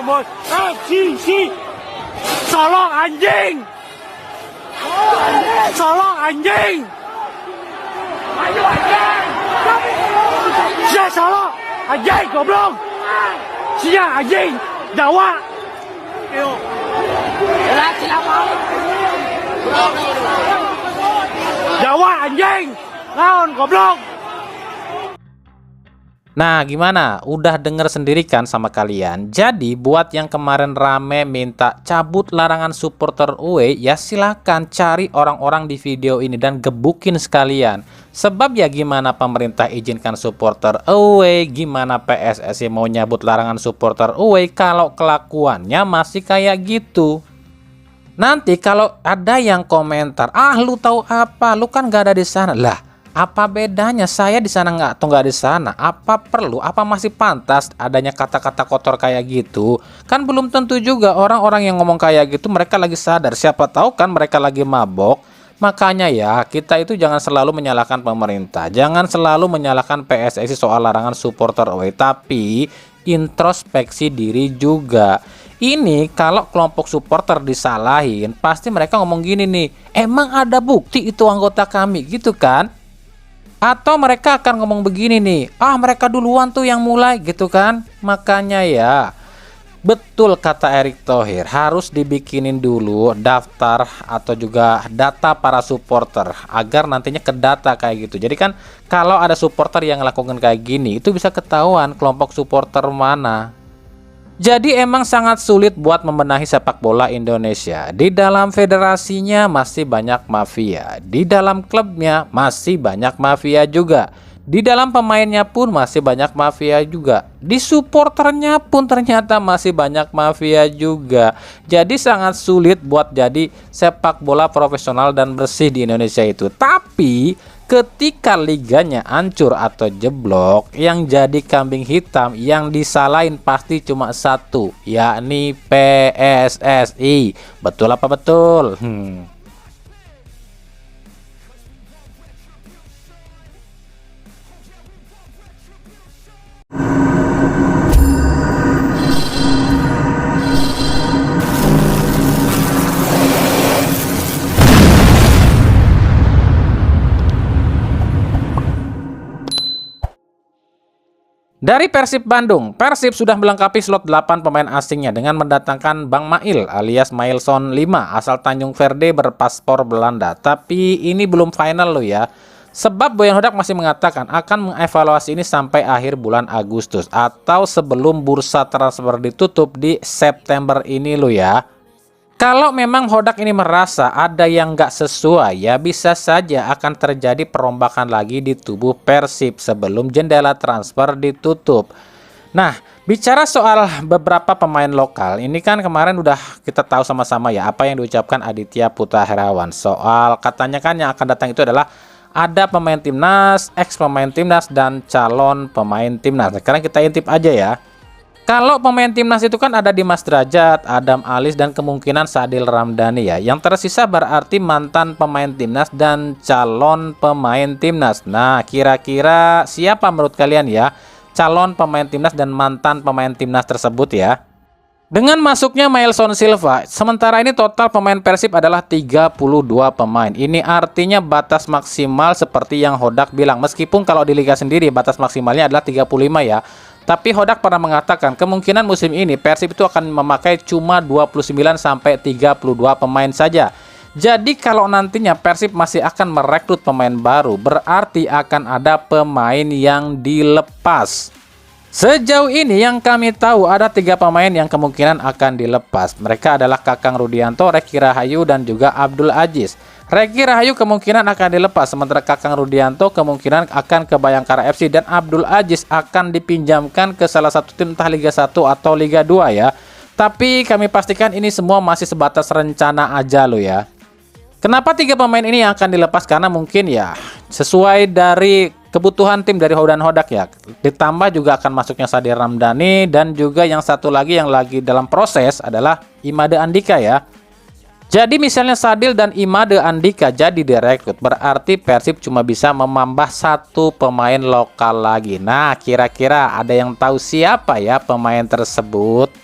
Bos. Si. Solong anjing. Solong anjing. Ayo anjing. Sia solong anjing goblok. Sia anjing. Jawa. Jawa anjing. Naon goblok. Nah, gimana? Udah denger sendiri kan sama kalian? Jadi, buat yang kemarin rame minta cabut larangan supporter away, ya silakan cari orang-orang di video ini dan gebukin sekalian. Sebab ya gimana pemerintah izinkan supporter away, gimana PSSI mau nyabut larangan supporter away kalau kelakuannya masih kayak gitu. Nanti kalau ada yang komentar, "Ah, lu tahu apa? Lu kan gak ada di sana." Lah, apa bedanya saya di sana nggak di sana? Apa perlu? Apa masih pantas adanya kata-kata kotor kayak gitu? Kan belum tentu juga orang-orang yang ngomong kayak gitu mereka lagi sadar. Siapa tahu kan mereka lagi mabok. Makanya ya, kita itu jangan selalu menyalahkan pemerintah. Jangan selalu menyalahkan PSSI soal larangan supporter away. Tapi introspeksi diri juga. Ini kalau kelompok supporter disalahin, pasti mereka ngomong gini nih, "Emang ada bukti itu anggota kami?" Gitu kan? Atau mereka akan ngomong begini nih, "Ah, mereka duluan tuh yang mulai," gitu kan. Makanya ya, betul kata Erick Thohir, harus dibikinin dulu daftar atau juga data para supporter agar nantinya ke data kayak gitu. Jadi kan kalau ada supporter yang melakukan kayak gini, itu bisa ketahuan kelompok supporter mana. Jadi emang sangat sulit buat membenahi sepak bola Indonesia. Di dalam federasinya masih banyak mafia. Di dalam klubnya masih banyak mafia juga. Di dalam pemainnya pun masih banyak mafia juga. Di supporternya pun ternyata masih banyak mafia juga. Jadi sangat sulit buat jadi sepak bola profesional dan bersih di Indonesia itu. Tapi ketika liganya hancur atau jeblok, yang jadi kambing hitam yang disalahin pasti cuma satu, yakni PSSI. Betul apa betul? Dari Persib Bandung, Persib sudah melengkapi slot 8 pemain asingnya dengan mendatangkan Bang Mail alias Mailson 5 asal Tanjung Verde berpaspor Belanda. Tapi ini belum final loh ya. Sebab Boyan Hodak masih mengatakan akan mengevaluasi ini sampai akhir bulan Agustus atau sebelum bursa transfer ditutup di September ini loh ya. Kalau memang Hodak ini merasa ada yang nggak sesuai, ya bisa saja akan terjadi perombakan lagi di tubuh Persib sebelum jendela transfer ditutup. Nah, bicara soal beberapa pemain lokal, ini kan kemarin udah kita tahu sama-sama ya apa yang diucapkan Aditya Putra Herawan. Soal katanya kan yang akan datang itu adalah ada pemain timnas, ex pemain timnas, dan calon pemain timnas. Sekarang kita intip aja ya. Kalau pemain timnas itu kan ada Dimas Drajat, Adam Alis, dan kemungkinan Sadil Ramdhani ya. Yang tersisa berarti mantan pemain timnas dan calon pemain timnas. Nah, kira-kira siapa menurut kalian ya calon pemain timnas dan mantan pemain timnas tersebut ya? Dengan masuknya Mailson Silva, sementara ini total pemain Persib adalah 32 pemain. Ini artinya batas maksimal seperti yang Hodak bilang. Meskipun kalau di Liga sendiri batas maksimalnya adalah 35 ya. Tapi Hodak pernah mengatakan kemungkinan musim ini Persib itu akan memakai cuma 29 sampai 32 pemain saja. Jadi kalau nantinya Persib masih akan merekrut pemain baru, berarti akan ada pemain yang dilepas. Sejauh ini yang kami tahu ada 3 pemain yang kemungkinan akan dilepas. Mereka adalah Kakang Rudianto, Reky Rahayu, dan juga Abdul Aziz. Reky Rahayu kemungkinan akan dilepas, sementara Kakang Rudianto kemungkinan akan ke Bayangkara FC dan Abdul Aziz akan dipinjamkan ke salah satu tim entah Liga 1 atau Liga 2 ya. Tapi kami pastikan ini semua masih sebatas rencana aja loh ya. Kenapa 3 pemain ini yang akan dilepas? Karena mungkin ya sesuai dari kebutuhan tim dari Hodak ya. Ditambah juga akan masuknya Sadil Ramdhani dan juga yang satu lagi yang lagi dalam proses adalah Imade Andika ya. Jadi misalnya Sadil dan Imade Andika jadi direkrut, berarti Persib cuma bisa menambah 1 pemain lokal lagi. Nah, kira-kira ada yang tahu siapa ya pemain tersebut?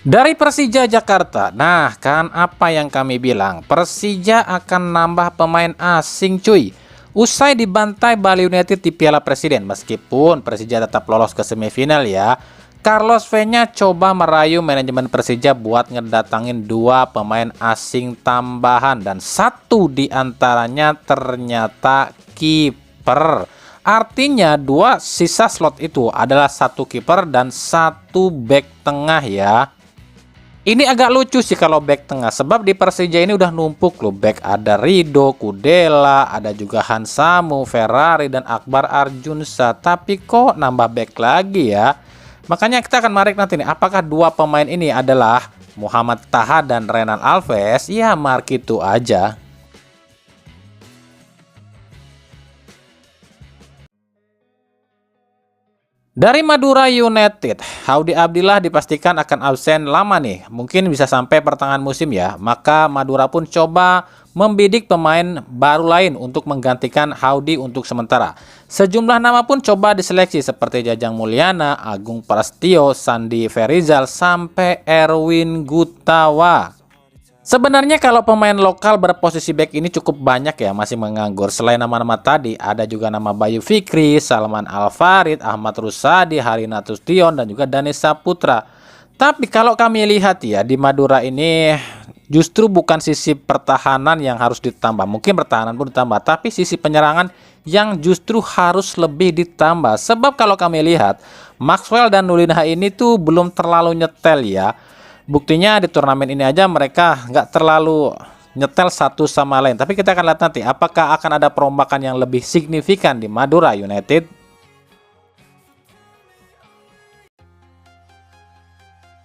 Dari Persija Jakarta, nah kan apa yang kami bilang, Persija akan nambah pemain asing cuy. Usai dibantai Bali United di Piala Presiden, meskipun Persija tetap lolos ke semifinal ya, Carlos V-nya coba merayu manajemen Persija buat ngedatangin 2 pemain asing tambahan dan 1 diantaranya ternyata kiper. Artinya 2 sisa slot itu adalah 1 kiper dan 1 back tengah ya. Ini agak lucu sih kalau back tengah, sebab di Persija ini udah numpuk loh back, ada Rido, Kudela, ada juga Hansamu, Ferrari, dan Akbar Arjunsa. Tapi kok nambah back lagi ya? Makanya kita akan marek nanti nih, apakah 2 pemain ini adalah Muhammad Taha dan Renan Alves? Ya mark itu aja. Dari Madura United, Haudy Abdillah dipastikan akan absen lama nih, mungkin bisa sampai pertengahan musim ya. Maka Madura pun coba membidik pemain baru lain untuk menggantikan Haudy untuk sementara. Sejumlah nama pun coba diseleksi seperti Jajang Mulyana, Agung Prastio, Sandi Ferizal, sampai Erwin Gutawa. Sebenarnya kalau pemain lokal berposisi back ini cukup banyak ya, masih menganggur. Selain nama-nama tadi, ada juga nama Bayu Fikri, Salman Al-Farid, Ahmad Rusadi, Harina Tustion, dan juga Danis Saputra. Tapi kalau kami lihat ya, di Madura ini justru bukan sisi pertahanan yang harus ditambah. Mungkin pertahanan pun ditambah, tapi sisi penyerangan yang justru harus lebih ditambah. Sebab kalau kami lihat, Maxwell dan Nulinha ini tuh belum terlalu nyetel ya. Buktinya di turnamen ini aja mereka nggak terlalu nyetel satu sama lain. Tapi kita akan lihat nanti apakah akan ada perombakan yang lebih signifikan di Madura United.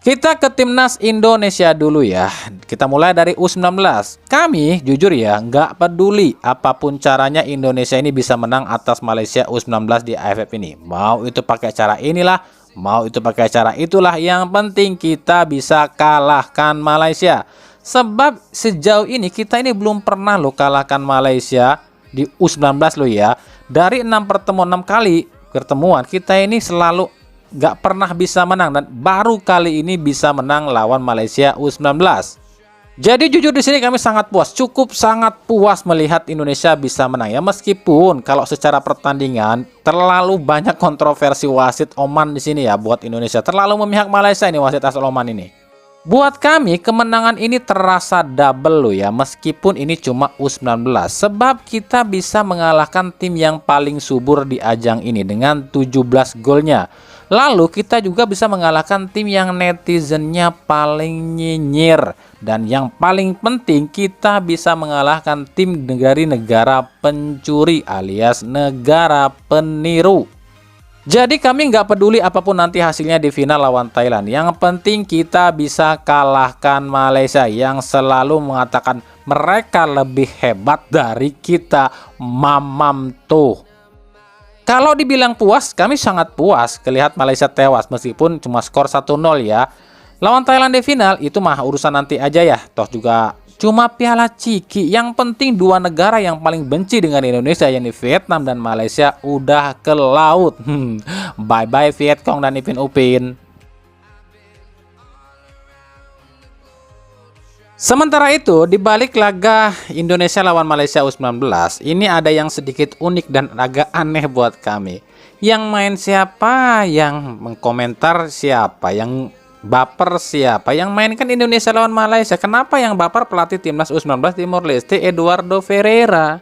Kita ke timnas Indonesia dulu ya. Kita mulai dari U19. Kami jujur ya nggak peduli apapun caranya Indonesia ini bisa menang atas Malaysia U19 di AFF ini. Mau itu pakai cara inilah, mau itu pakai cara itulah, yang penting kita bisa kalahkan Malaysia. Sebab sejauh ini kita ini belum pernah loh kalahkan Malaysia di U19 loh ya. Dari 6 pertemuan, 6 kali pertemuan kita ini selalu nggak pernah bisa menang, dan baru kali ini bisa menang lawan Malaysia U19. Jadi jujur di sini kami sangat puas, cukup sangat puas melihat Indonesia bisa menang ya, meskipun kalau secara pertandingan terlalu banyak kontroversi wasit Oman di sini ya buat Indonesia, terlalu memihak Malaysia ini wasit asal Oman ini. Buat kami kemenangan ini terasa double loh ya, meskipun ini cuma U19, sebab kita bisa mengalahkan tim yang paling subur di ajang ini dengan 17 golnya. Lalu kita juga bisa mengalahkan tim yang netizennya paling nyinyir. Dan yang paling penting kita bisa mengalahkan tim dari negara pencuri alias negara peniru. Jadi kami nggak peduli apapun nanti hasilnya di final lawan Thailand. Yang penting kita bisa kalahkan Malaysia yang selalu mengatakan mereka lebih hebat dari kita. Mamam tuh. Kalau dibilang puas, kami sangat puas melihat Malaysia tewas meskipun cuma skor 1-0 ya. Lawan Thailand di final itu mah urusan nanti aja ya. Toh juga cuma piala ciki. Yang penting 2 negara yang paling benci dengan Indonesia, yakni Vietnam dan Malaysia, udah ke laut. Bye-bye Vietcong dan Ipin Upin. Sementara itu, di balik laga Indonesia lawan Malaysia U19, ini ada yang sedikit unik dan agak aneh buat kami. Yang main siapa, yang mengkomentar siapa, yang baper siapa, yang main kan Indonesia lawan Malaysia. Kenapa yang baper pelatih timnas U19 Timor Leste Eduardo Ferreira?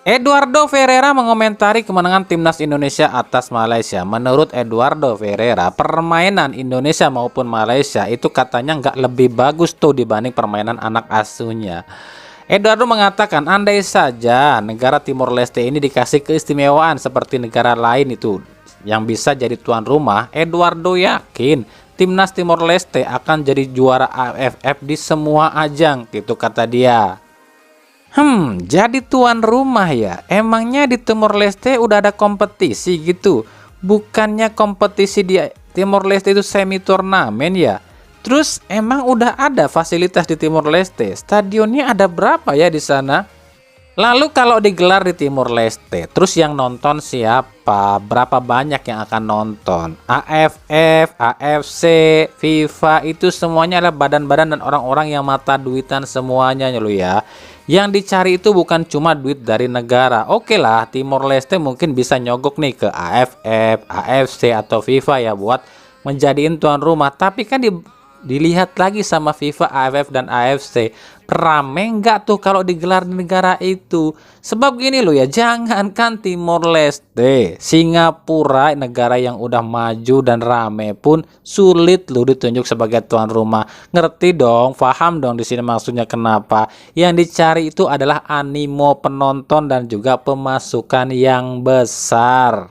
Eduardo Ferreira mengomentari kemenangan timnas Indonesia atas Malaysia. Menurut Eduardo Ferreira, permainan Indonesia maupun Malaysia itu katanya nggak lebih bagus tuh dibanding permainan anak asuhnya. Eduardo mengatakan andai saja negara Timor Leste ini dikasih keistimewaan seperti negara lain itu yang bisa jadi tuan rumah, Eduardo yakin timnas Timor Leste akan jadi juara AFF di semua ajang, gitu kata dia. Jadi tuan rumah ya? Emangnya di Timor Leste udah ada kompetisi gitu? Bukannya kompetisi di Timor Leste itu semi turnamen ya? Terus emang udah ada fasilitas di Timor Leste? Stadionnya ada berapa ya di sana? Lalu kalau digelar di Timur Leste, terus yang nonton siapa? Berapa banyak yang akan nonton? AFF, AFC, FIFA itu semuanya adalah badan-badan dan orang-orang yang mata duitan semuanya lo ya. Yang dicari itu bukan cuma duit dari negara. Oke lah, Timor Leste mungkin bisa nyogok nih ke AFF, AFC atau FIFA ya buat menjadiin tuan rumah. Tapi kan dilihat lagi sama FIFA, AFF dan AFC, rame nggak tuh kalau digelar di negara itu? Sebab gini loh ya, jangankan Timor Leste, Singapura, negara yang udah maju dan rame pun sulit loh ditunjuk sebagai tuan rumah. Ngerti dong, paham dong di sini maksudnya kenapa? Yang dicari itu adalah animo penonton dan juga pemasukan yang besar.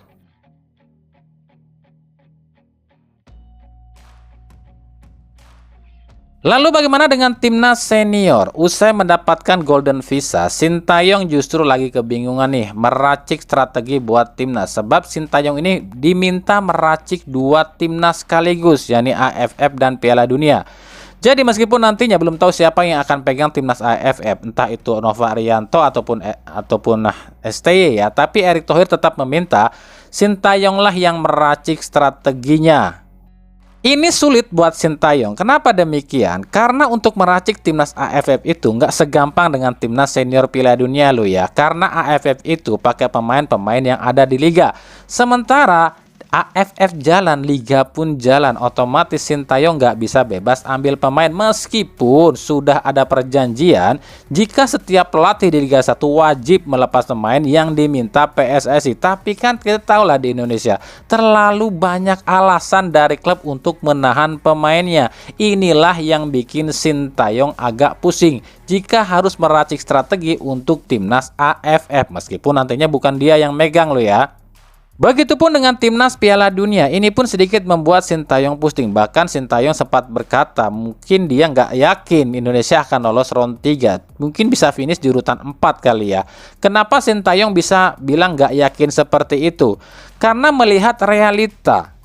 Lalu bagaimana dengan timnas senior? Usai mendapatkan golden visa, Sintayong justru lagi kebingungan nih meracik strategi buat timnas. Sebab Sintayong ini diminta meracik 2 timnas sekaligus, yakni AFF dan Piala Dunia. Jadi meskipun nantinya belum tahu siapa yang akan pegang timnas AFF, entah itu Nova Arianto ataupun STY ya, tapi Erick Thohir tetap meminta Sintayong lah yang meracik strateginya. Ini sulit buat Sintayong. Kenapa demikian? Karena untuk meracik timnas AFF itu nggak segampang dengan timnas senior Piala Dunia lo ya. Karena AFF itu pakai pemain-pemain yang ada di liga. Sementara AFF jalan, liga pun jalan, otomatis Sintayong nggak bisa bebas ambil pemain meskipun sudah ada perjanjian jika setiap pelatih di Liga 1 wajib melepas pemain yang diminta PSSI. Tapi kan kita tahu lah di Indonesia terlalu banyak alasan dari klub untuk menahan pemainnya. Inilah yang bikin Sintayong agak pusing jika harus meracik strategi untuk timnas AFF meskipun nantinya bukan dia yang megang lo ya. Begitupun dengan timnas Piala Dunia, ini pun sedikit membuat Sintayong pusing. Bahkan Sintayong sempat berkata mungkin dia nggak yakin Indonesia akan lolos round 3. Mungkin bisa finish di urutan 4 kali ya. Kenapa Sintayong bisa bilang nggak yakin seperti itu? Karena melihat realita.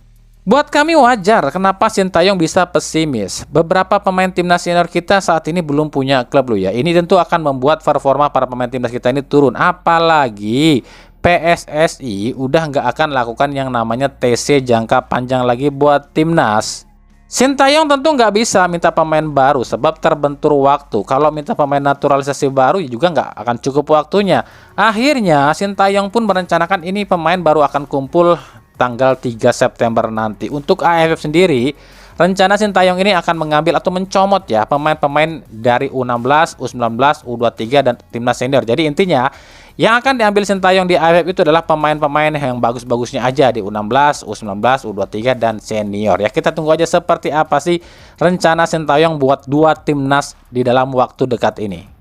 Buat kami wajar kenapa Sintayong bisa pesimis. Beberapa pemain timnas senior kita saat ini belum punya klub loh ya. Ini tentu akan membuat performa para pemain timnas kita ini turun. Apalagi PSSI udah nggak akan lakukan yang namanya TC jangka panjang lagi buat timnas. Sintayong tentu nggak bisa minta pemain baru sebab terbentur waktu. Kalau minta pemain naturalisasi baru juga nggak akan cukup waktunya. Akhirnya Sintayong pun merencanakan ini pemain baru akan kumpul tanggal 3 September nanti. Untuk AFF sendiri, rencana Sintayong ini akan mengambil atau mencomot ya pemain-pemain dari U16, U19, U23 dan timnas senior. Jadi intinya yang akan diambil Sintayong di AFF itu adalah pemain-pemain yang bagus-bagusnya aja di U16, U19, U23 dan senior. Ya kita tunggu aja seperti apa sih rencana Sintayong buat 2 timnas di dalam waktu dekat ini.